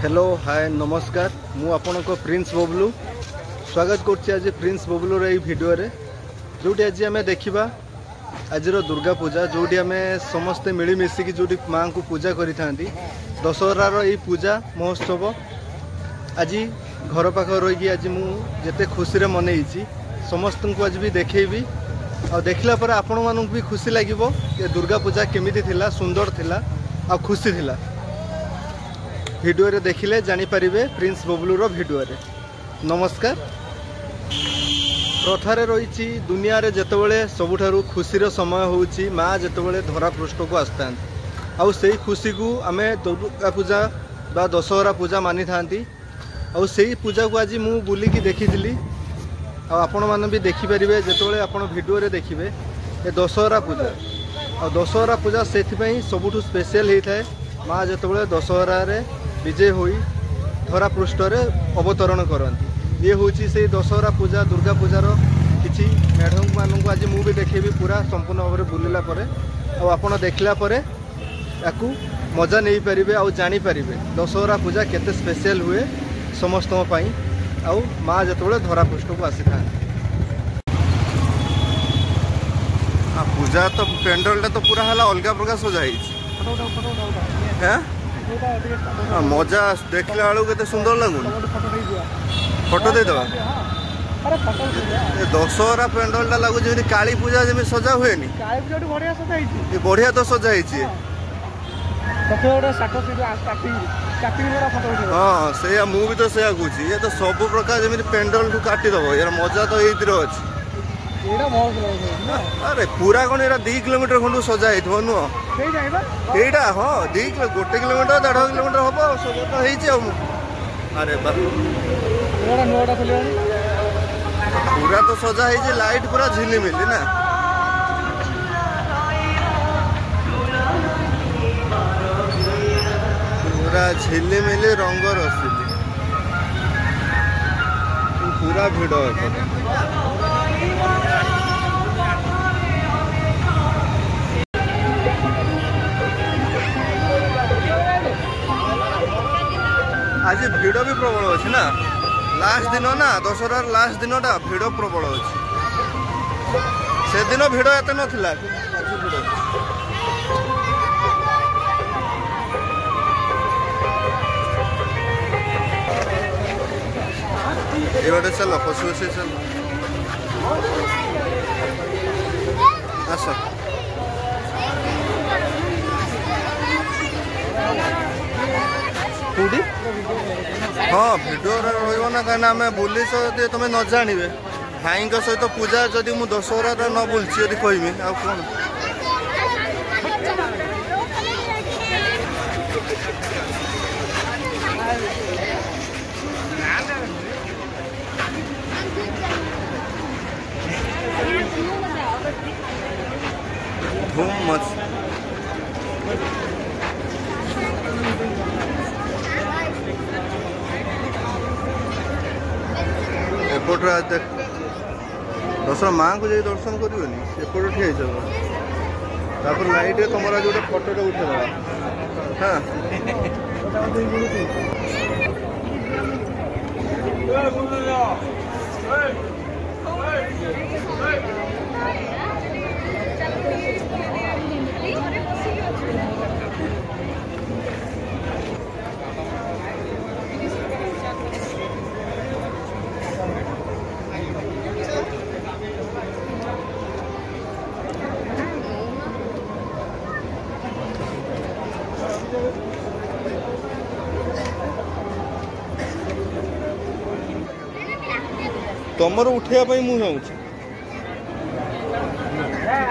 Hello hi नमस्कार मु आपण को प्रिंस बबलू स्वागत करछि आज प्रिंस बबलू रे वीडियो रे जोटी आज आम देखा आज दुर्गा पूजा जोटी आम समस्ते मिली मिसिकी जोटी माँ को पूजा करी थांती दशहरार यही पूजा महोत्सव आज घर पाख रही आज मुझे खुशी मनई समस्त को आज भी देखी और देखला पर आपण मानक भी खुशी लगे ये दुर्गा पूजा केमिति थिला सुंदर थिला आ खुशी थिला वीडियो रे देखिले जानी परिबे प्रिंस बबलू रो वीडियो रे। नमस्कार प्रथारे रही दुनिया रे जेतेबेले सबुठारु खुशीर समय होउची माँ जेतेबेले धरा पृष्ठ को आसता आउ से खुशी को आम दुर्गा पूजा बा दशहरा पूजा मानी थांती आउ से पूजा को आज मु बुलिकी देखी आपण मैंने भी देखिपारे जिते आप वीडियो रे देखिए ये दशहरा पूजा और दशहरा पूजा से सबुठू स्पेशल होता है माँ जिते दशहरा रे विजय होई धरा पृष्ठ रे अवतरण करती ये हूँ से दशहरा पूजा दुर्गा पूजार किसी मेढ़ मानू आज मुझे देखेबी पूरा संपूर्ण भाव में बुलला आपड़ देखला याकू मजा नहीं पारे आउ जानीपारे दशहरा पूजा केते स्पेशल हुए समस्त आउ माँ जो धरा पृष्ठ को आसी था पूजा तो पेंडलटा तो पूरा है अलग प्रकार सजाई मजा देखला बेलू के सुंदर लगुन फोटो दे दवा दशहरा पेंडलटा लगुच काली पूजा जमी सजा हुए बढ़िया तो सजाई हाँ से मुझे तो से कहे ये तो सब प्रकार जमी पेंडल ठू काटिदेव यार मजा तो ये अच्छी अरे पूरा कौन ये 2 किलोमीटर खंड सजा हो नुह यहीटा हाँ 2 गोटे किलोमीटर 1.5 किलोमीटर हम सब तो अरे पूरा तो सजा हो लाइट पूरा झिलिमिली ना पूरा झिलिमिली रंग रसिली पूरा भिड़ आज भिड़ भी प्रबल अच्छी ना लास्ट दिन ना दशहरा लास्ट दिन टा भिड़ प्रबल अच्छी से दिन भिड़ एत नाला ये बाटे चल पशु से चल आस कौटी हाँ भिडियो रहा कहीं बुली तुम न जानवे भाई सहित पूजा जदि मु दशहरा न बुलची यदि कहमी आ कौन धूम मच एपट देख दशहरा माँ को जाए दर्शन करनी एपट ठिया तापर लाइट तुम आज गोटे फटोटे उठेदा हाँ तुमर उठेवाई मुझे चाहूँ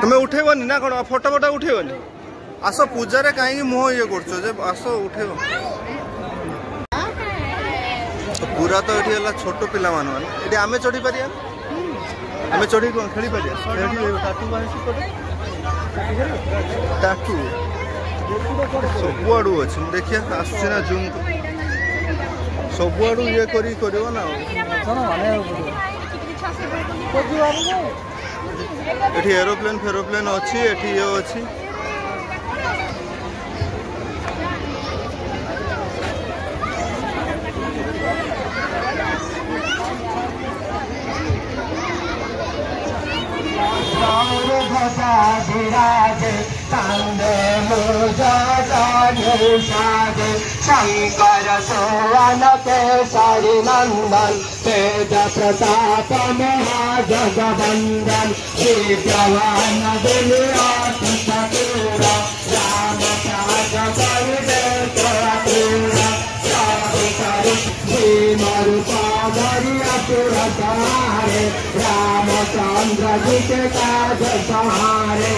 तुम्हें उठेबनी ना कौन फोटो फोटो उठेबनी आस पूजा रे कहीं मुह ये कर आस उठेब पूरा तो ये छोट पिला ये आम चढ़ी पार आम चढ़ी खेली पार टाटू सबुआड़ू अच्छे देखिए आसना जूम सबुआड़ू ये कर ना एठी एरोप्लेन फेरोप्लेन अच्छी एठी ये अच्छी विराजे कांदे मुझे साजे शंकर सोवन केसरी नंदन तेज प्रताप महाजगवंदन विद्यवान विराट चतुरा राम रामचंद्र जी के काज सहारे।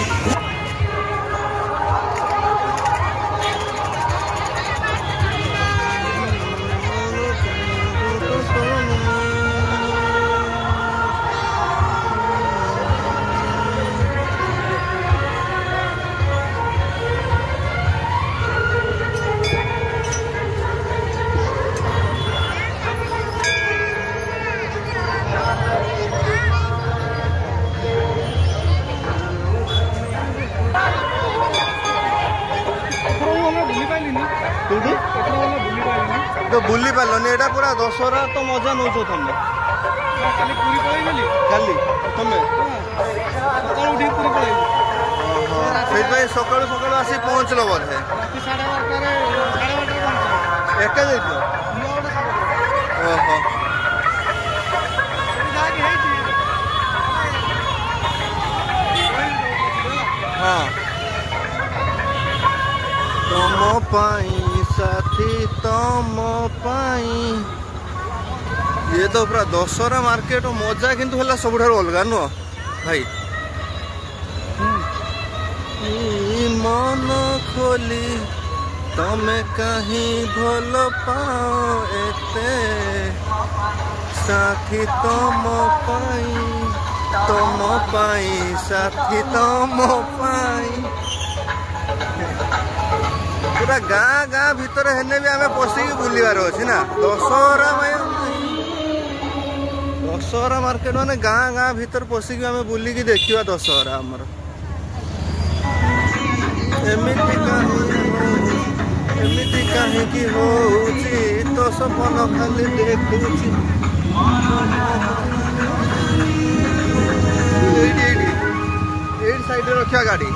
तो बुली पारल एटा पूरा दशहरा तो मजा नौ तुम्हें खाली तुम्हें सकालू सकालू आसी पहुँचल बोधे एका जाइल ओहो हाँ तुम पाई साथी तुम पाई ये तो पूरा दशहरा मार्केट मजा किंतु है सब अलग नुह भाई मन खोली तमे कहीं भल पाओ एते साथी तुम पाई साथी तुम पाई पूरा गाँ गाँ भितर हेने भी आम पशिकी बुलबार अच्छी ना दशहरा मार्केट माने गाँ गाँ भितर पशिकी आम बुलिकी देखा दशहरा आमर एमिति कहीं होउची तो सपन खाली देखुची साइड रखा गाड़ी